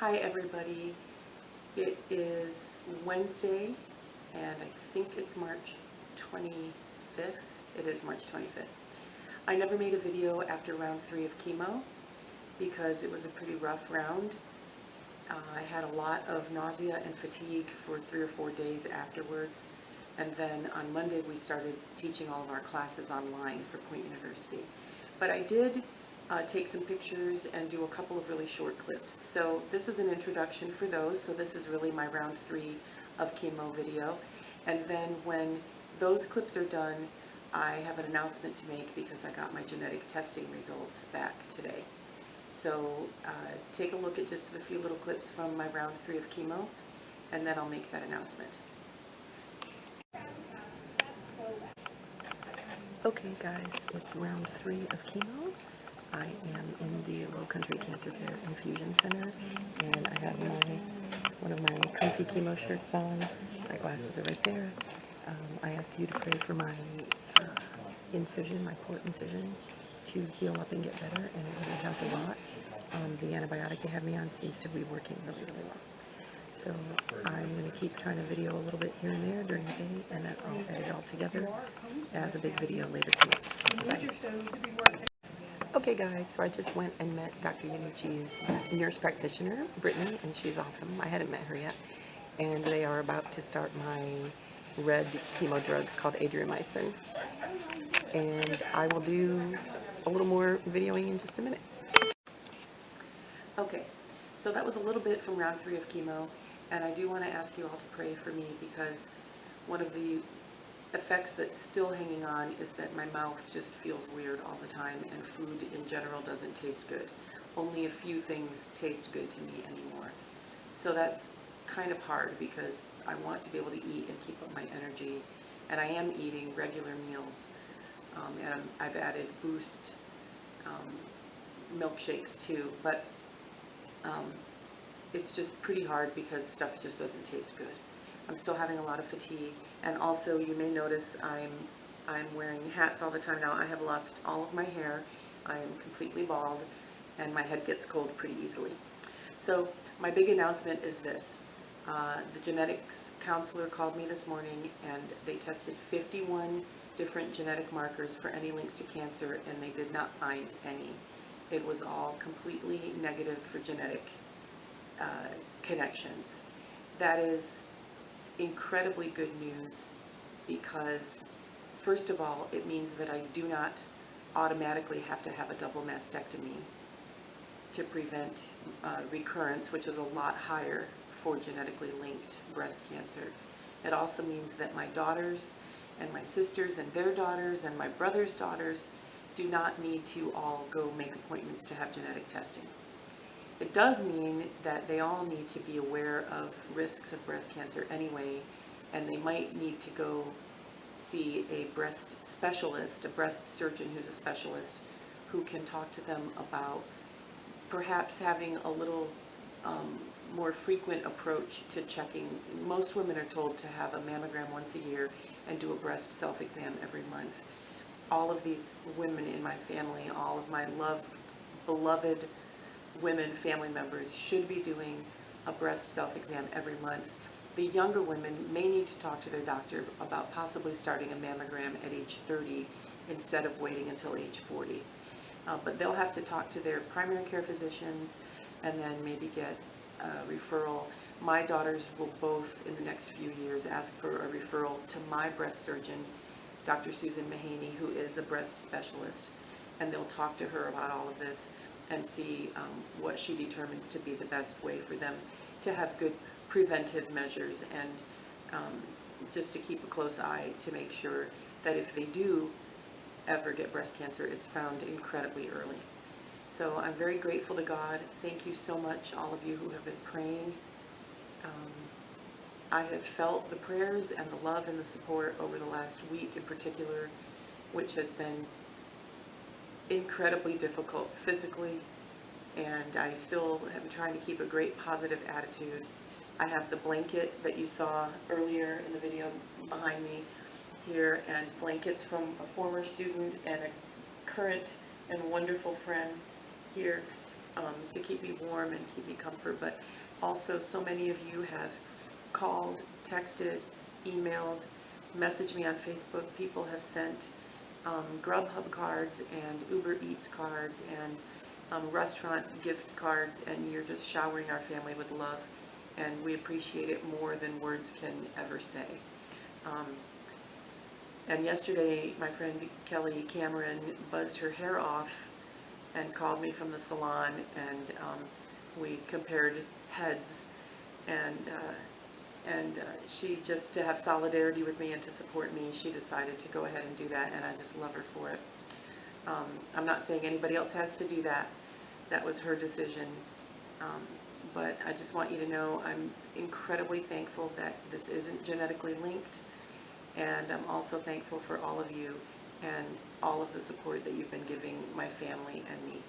Hi everybody, it is Wednesday and I think it's March 25th. It is March 25th. I never made a video after round 3 of chemo because it was a pretty rough round. I had a lot of nausea and fatigue for 3 or 4 days afterwards, and then on Monday we started teaching all of our classes online for Point University. But I did take some pictures and do a couple of really short clips. So this is an introduction for those. So this is really my round 3 of chemo video. And then when those clips are done, I have an announcement to make because I got my genetic testing results back today. So take a look at just a few little clips from my round 3 of chemo, and then I'll make that announcement. Okay guys, it's round 3 of chemo. I am in the Low Country Cancer Care Infusion Center, and I have one of my comfy chemo shirts on. My glasses are right there. I asked you to pray for my incision, my port incision, to heal up and get better, and it really has a lot. The antibiotic they have me on seems to be working really, really well. So I'm going to keep trying to video a little bit here and there during the day, and then I'll edit it all together as a big video later tonight. Bye. Okay guys, so I just went and met Dr. Yanucci's nurse practitioner, Brittany, and she's awesome. I hadn't met her yet. And they are about to start my red chemo drug called adriamycin. And I will do a little more videoing in just a minute. Okay, so that was a little bit from round 3 of chemo, and I do want to ask you all to pray for me because one of the effects that's still hanging on is that my mouth just feels weird all the time, and food in general doesn't taste good. Only a few things taste good to me anymore. So that's kind of hard because I want to be able to eat and keep up my energy, and I am eating regular meals, and I've added Boost milkshakes too, but it's just pretty hard because stuff just doesn't taste good. I'm still having a lot of fatigue, and also you may notice I'm wearing hats all the time now. I have lost all of my hair. I am completely bald, and my head gets cold pretty easily. So my big announcement is this. The genetics counselor called me this morning, and they tested 51 different genetic markers for any links to cancer, and they did not find any. It was all completely negative for genetic connections. That is incredibly good news because, first of all, it means that I do not automatically have to have a double mastectomy to prevent recurrence, which is a lot higher for genetically linked breast cancer. It also means that my daughters and my sisters and their daughters and my brother's daughters do not need to all go make appointments to have genetic testing. It does mean that they all need to be aware of risks of breast cancer anyway, and they might need to go see a breast specialist, a breast surgeon who's a specialist, who can talk to them about perhaps having a little more frequent approach to checking. Most women are told to have a mammogram once a year and do a breast self-exam every month. All of these women in my family, all of my beloved women family members should be doing a breast self-exam every month. The younger women may need to talk to their doctor about possibly starting a mammogram at age 30 instead of waiting until age 40. But they'll have to talk to their primary care physicians and then maybe get a referral. My daughters will both, in the next few years, ask for a referral to my breast surgeon, Dr. Susan Mahaney, who is a breast specialist, and they'll talk to her about all of this and see what she determines to be the best way for them to have good preventive measures, and just to keep a close eye to make sure that if they do ever get breast cancer, it's found incredibly early. So I'm very grateful to God. Thank you so much, all of you who have been praying. I have felt the prayers and the love and the support over the last week in particular, which has been incredibly difficult physically, and I still am trying to keep a great positive attitude. I have the blanket that you saw earlier in the video behind me here, and blankets from a former student and a current and wonderful friend here. to keep me warm and keep me comfort, but also so many of you have called, texted, emailed, messaged me on Facebook. People have sent Grubhub cards and Uber Eats cards and restaurant gift cards, and you're just showering our family with love, and we appreciate it more than words can ever say. And yesterday, my friend Kelly Cameron buzzed her hair off and called me from the salon, and we compared heads, and she, just to have solidarity with me and to support me, she decided to go ahead and do that, and I just love her for it. I'm not saying anybody else has to do that. That was her decision. But I just want you to know I'm incredibly thankful that this isn't genetically linked, and I'm also thankful for all of you and all of the support that you've been giving my family and me.